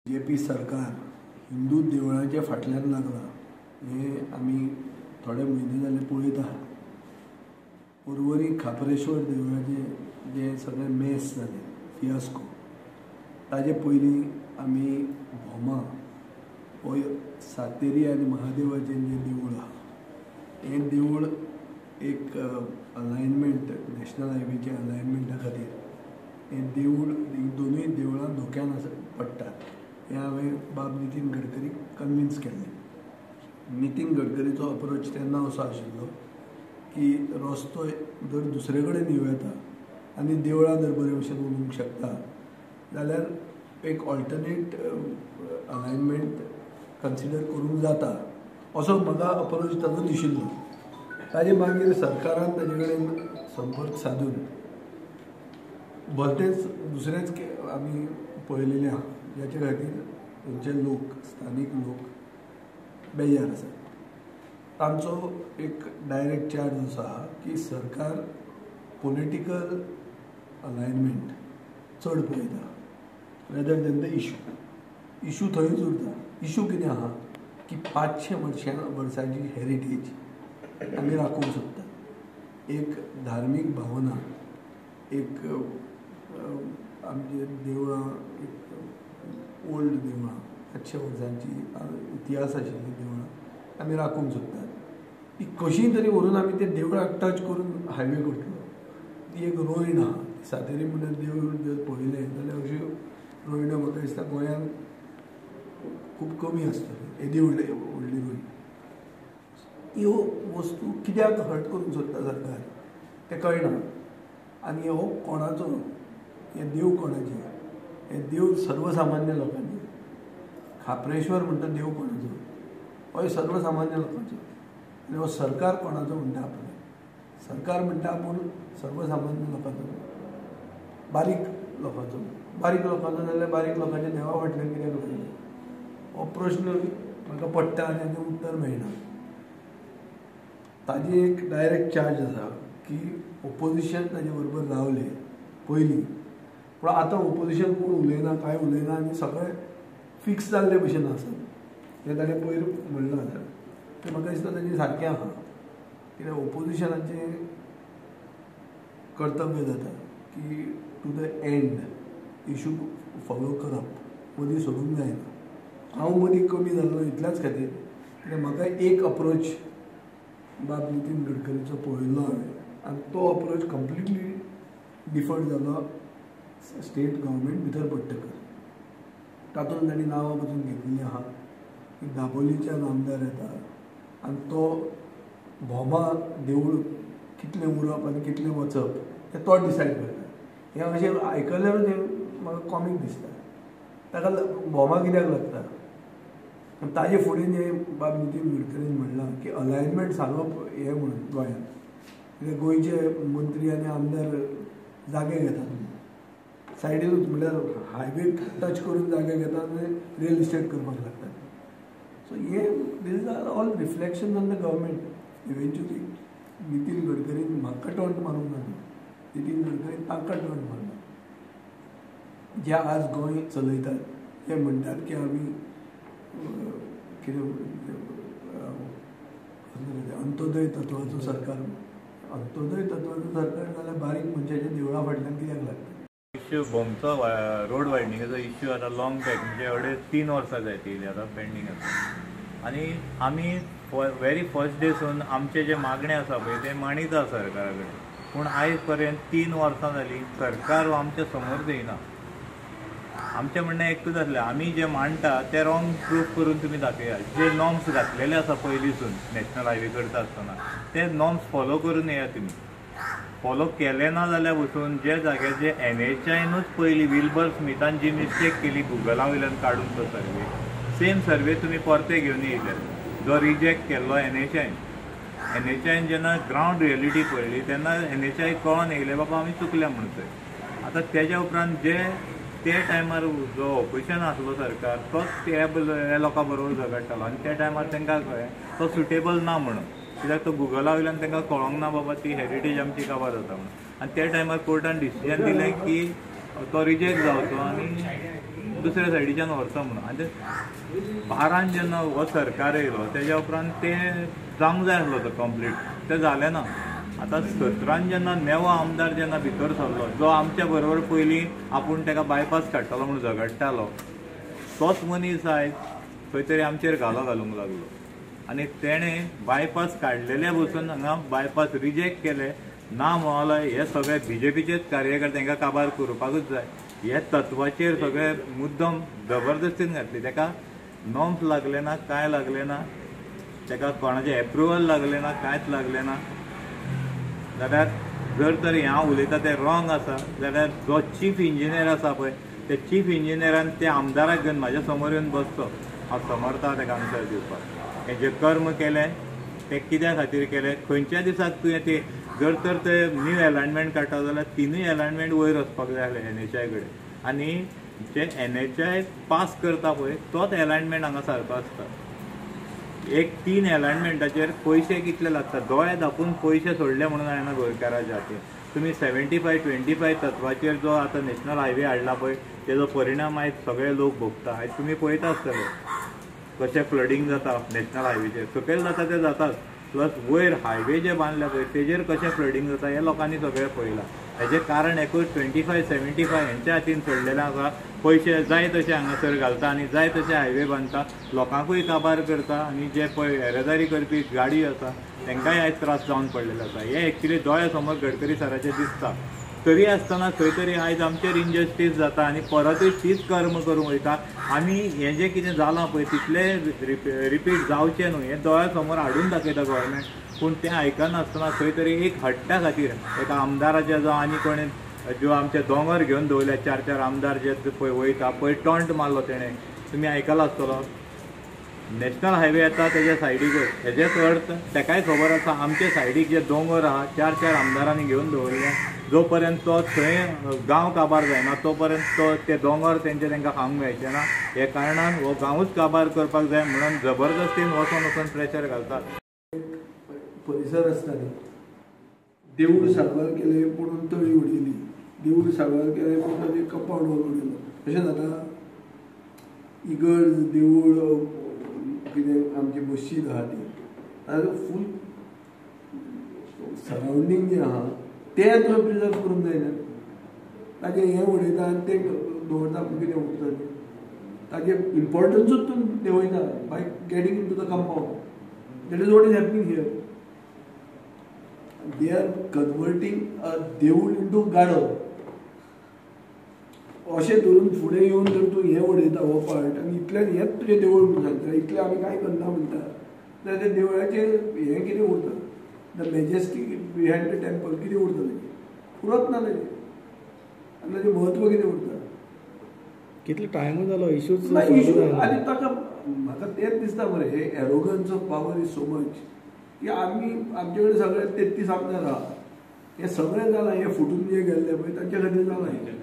BJP सरकार हिंदू देवळांच्या फाटल्यान लागला हे आमी थोडे म्हयने जाले पळयता। पर्वरी खापरेश्वर देवळाचे जे सगळे मेस जाले फियास्को ताजे पयलीं आमी भोमा हो सातेरी आनी महादेवाचें जे देवूळ आहा हें देवूळ एक अलायनमेंट नॅशनल हायवेचे अलायनमेंटा खातीर हें देवूळ दोनूय देवळां धोक्यान पडटात हें हांवें बाब नितीन गडकरीक कन्विन्स केल्लें। नितीन गडकरीचो अप्रोच तेन्ना असो आशिल्लो की रस्तो जर दुसरे कडेन येवं येता आनी देवळां जर बरे भशेन उरूंक शकता जाल्यार एक ऑल्टरनेट अलायनमेंट कन्सिडर करूंक जाता असो म्हाका अप्रोच ताजो दिशिल्लो। ताजे मागीर सरकारान ताजे कडेन संपर्क सादून भलतेच दुसरेच आमी पळयलेले आहा ज्याचे खातीर थंयचे लोक स्थानीक लोक बेजार आसात। तांचो एक डायरेक्ट चार्ज असो आहा की सरकार पॉलिटिकल अलायनमेंट चड पळयता रेदर दॅन द इशू थंयच उरता। इशू कितें आहा की 500 वर्सांची हेरिटेज आमी राखूंक सोदतात। एक धार्मीक भावना एक आमचे देवळां एक ओल्ड देवळां 500 वर्सांची इतिहास आशिल्ली देवळां आमी राखूंक सोदतात। ती कशीय तरी व्हरून आमी ते देवळाक टच करून हायवे करतलो। ती एक रोयण आहा सातेरी म्हणल्यार देवूळ जर पळयलें जाल्यार अश्यो रोयण्यो म्हाका दिसता गोंयांत खूब कमी आसतल्यो येदी व्हडली रोयण। ह्यो वस्तू कित्याक हट करूंक सोदता सरकार तें कळना। आनी हो कोणाचो हें देव कोणाचें हें देव सर्वसामान्य लोकांचें। खापरेश्वर म्हणटा देव कोणाचो हो सर्वसामान्य लोकांचो आनी हो सरकार कोणाचो म्हणटा आपूण सरकार म्हणटा आपूण सर्वसामान्य लोकांचो बारीक लोकांचो जाल्यार बारीक लोकांच्या देवा फाटल्यान कित्याक लागलें हो प्रश्न म्हाका पडटा आनी ताचें उत्तर मेळना। ताजी एक डायरेक्ट चार्ज आसा की ओपोजिशन ताजे बरोबर रावले पयलीं पूण आतां ओपोजिशन कोण उलयना कांय उलयना आनी सगळें फिक्स जाल्ले भशेन आसात हें ताणें पयर म्हणलां जाल्यार तें म्हाका दिसता ताजें सारकें आहा कित्याक ओपोजिशनाचें कर्तव्य जाता की to the end issue follow करप मदीं सोडूंक जायना। हांव मदीं कमी जाल्लो इतल्याच खातीर कित्याक म्हाका एक अप्रोच बाब नितीन गडकरीचो पळयल्लो हांवें आनी तो अप्रोच कंप्लिटली डिफर्ड जालो स्टेट गव्हर्मेंट भितर पडटकर। तातूंत तांणी नांवां पसून घेतिल्लीं आहा की दाबोलीच्यान आमदार येता आनी तो भोमा देवूळ कितलें उरप आनी कितलें वचप हें तो डिसायड करता। हें अशें आयकल्यारूच हें म्हाका कॉमीक दिसता। ताका भोमा कित्याक लागता ताजे फुडें जें बाब नितीन गडकरीन म्हणलां की अलायनमेंट सांगप हें म्हणून गोंयांत कित्याक गोंयचे मंत्री आनी आमदार जागे घेतात सायडीनूच म्हणल्यार हायवे टच करून जागे घेतात आनी रियल इस्टेट करपाक लागतात। सो हें these are all reflection on the government. Eventually Nitin गडकरीन म्हाका टॉन्ट मारूंक ना नितीन गडकरीन तांकां टॉन्ट मारला जे आज गोंय चलयतात हे म्हणटात की आमी कितें अंत्योदय तत्वाचो सरकार जाल्यार बारीक मनशाच्या देवळा फाटल्यान कित्याक लागता। इश्यू बोमचो रोड वायडनिंगाचो इश्यू आतां लॉंग बॅक म्हणजे 3 वर्सां जाय ती आतां पेंडींग आसा आनी आमी वेरी फर्स्ट डेसून आमचे जे मागणे आसा पळय ते मांडिता सरकारा कडेन पूण आयज पर्यंत 3 वर्सां जालीं सरकार हो आमच्या समोर येयना। आमचें म्हणणें एकूच आसलें आमी जे मांडटा ते रॉंग प्रूफ करून तुमी दाखया। जे नॉर्म्स घातलेले आसा पयलींसून नॅशनल हायवे करता आसतना ते नॉर्म्स फॉलो करून येया तुमी। फॉलो केले ना जाल्यार वचून जे जाग्याचे NHAनूच पयलीं विल्बर स्मिथान जी मिस्टेक केली गुगला वयल्यान काडून तो सर्वे सेम सर्वे तुमी परते घेवन येयले जो रिजेक्ट केल्लो NHAन जेन्ना ग्रावंड रियलिटी पळयली तेन्ना NHA कळोन येयलें बाबा आमी चुकल्या म्हणून थंय। आतां तेज्या उपरांत जे ते टायमार जो ऑपोजिशन आसलो सरकार तोच त्या लोकां बरोबर झगडटालो आनी त्या टायमार तांकां कळ्ळें तो सुटेबल ना म्हणून कित्याक तो गुगला वयल्यान तांकां कळोंक ना बाबा ती हेरिटेज आमची काबार जाता म्हणून आनी त्या टायमार कोर्टान डिसिजन दिलें की तो रिजेक्ट जावचो आनी दुसऱ्या सायडीच्यान व्हरता म्हणून. आनी 12 जेन्ना हो सरकार येयलो तेज्या उपरांत ते जावंक जाय आसलो तो कंप्लीट, तें जालें ना. आतां 17 जेन्ना नेवो आमदार जेन्ना भितर सरलो, जो आमच्या बरोबर पयलीं आपूण ताका बायपास काडटलो म्हणून झगडटालो, तोच मनीस आयज खंय तरी आमचेर घालो घालूंक लागलो. आनी तेणें बायपास काडलेले बसून हांगा बायपास रिजेक्ट केले. ना म्हणलो हे सगळे बीजेपीचेच कार्यकर्ते तांकां काबार करपाकूच जाय, हे तत्वाचेर सगळे मुद्दम जबरदस्तीन घातली. ताका नॉर्म्स लागले ना, कांय लागले ना, ताका कोणाचें एप्रुवल लागलें ना, कांयच लागलें ना. जाल्यार जर तर हांव उलयता तें रॉंग आसा जाल्यार जो चीफ इंजिनियर आसा पळय ते चीफ इंजिनियरान ते आमदाराक घेवन म्हाज्या समोर येवन बसचो. हांव समर्थ आहां ताका आन्सर दिवपाक. हें जें कर्म केलें तें कित्या खातीर केलें, खंयच्या दिसाक तुवें ते जर तर ते न्यू अलायनमेंट काडटा जाल्यार तिनूय अलायनमेंट वयर वचपाक जाय आसलें NHI कडेन. आनी जे NHI पास करता पळय तोच अलायनमेंट हांगा सारको आसता. एक 3 अलायनमेंटाचेर पयशे कितले लागतात, दोळे धापून पयशे सोडले म्हणून हांवें गोंयकाराच्या हातीन. तुमी 75-25 तत्वाचेर जो आतां नॅशनल हायवे हाडला पळय तेजो परिणाम आयज सगळे लोक भोगता. आयज तुमी पळयता आसतले कशें फ्लडिंग जाता नॅशनल हायवेचेर, सकयल जाता ते जाताच, प्लस वयर हायवे जे बांदल्या पळय तेजेर कशें फ्लडिंग जाता हें लोकांनी सगळें पळयलां. हेजें कारण एकूच 25-75 हेंच्या हातीन सोडलेलें आसा. पयशे जाय तशे हांगासर घालता आनी जाय तशे हायवे बांदता, लोकांकूय काबार करता आनी जे पळय येरादारी करपी गाडी आसा तांकांय आयज त्रास जावन पडलेले आसा. हें एक्चुली दोळ्या समोर गडकरी सराचें दिसता. तरी आसतना खंय तरी आयज आमचेर इनजस्टीस जाता आनी परतूय तीच कर्म करूंक वयता. आमी हें जें कितें जालां पळय तितलें रिपीट जावचें न्हू हें दोळ्या समोर हाडून दाखयता गोवोरमेंट. पूण तें आयकनासतना खंय तरी एक हट्टा खातीर एका आमदाराच्या जावं आनी कोणें ज्यो आमचे दोंगर घेवन दवरल्या 4 आमदार जे पळय वयता पळय टॉन्ट मारलो तेणें, तुमी आयकला आसतलो. नॅशनल हायवे येता तेज्या सायडीकूच, हेजेच अर्थ ताकाय खबर आसा आमचे सायडीक जे दोंगर आहा 4 आमदारांनी घेवन दवरल्या. जो पर्यंत तो थंय गांव काबार जायना तो पर्यंत तो ते दोंगर तांकां खावंक मेळचे ना. हे कारणान हो गांवूच काबार करपाक जाय म्हणून जबरदस्तीन वचून प्रेशर घालतात. परिसर आसता न्ही, देवूळ सारवार केलें म्हणून तळी उडयली, देवूळ सारवार केलें म्हणून ताजें कंपावंड वॉल उडयलो, अशें जाता. इगर्ज देवूळ कितें आमची मशीद आहा ती ताजो फूल सरावंडींग जें आहा तें तुवें प्रिजर्व करूंक जायना. ताजें हें उडयता आनी तें दवरता कितें उरता तें ताजें इम्पॉर्टन्सूच तूं देंवयता by getting into the compound. That is what is happening here. They are converting a देवूळ इंटू गार्डन. अशें धरून फुडें येवन जर तूं हें उडयता हो पार्ट आनी इतल्यान हेंच तुजें देवूळ म्हणून सांगता, इतलें आमी कांय करना म्हणटा, जाल्यार त्या देवळाचेर हें कितें उरता, the majestic behind the temple कितें उरता तेजें, उरत ना तेजें. आनी ताजें म्हत्व कितें उरता. कितलो टायमूय जालो इश्यूच आनी ताका म्हाका तेंच दिसता मरे हे arrogance of power is so much की आमी आमचे कडेन सगळे 33 आमदार आहा, हें सगळें जालां, हे फुटून जे गेल्ले पळय तांचे खातीर जालां हें.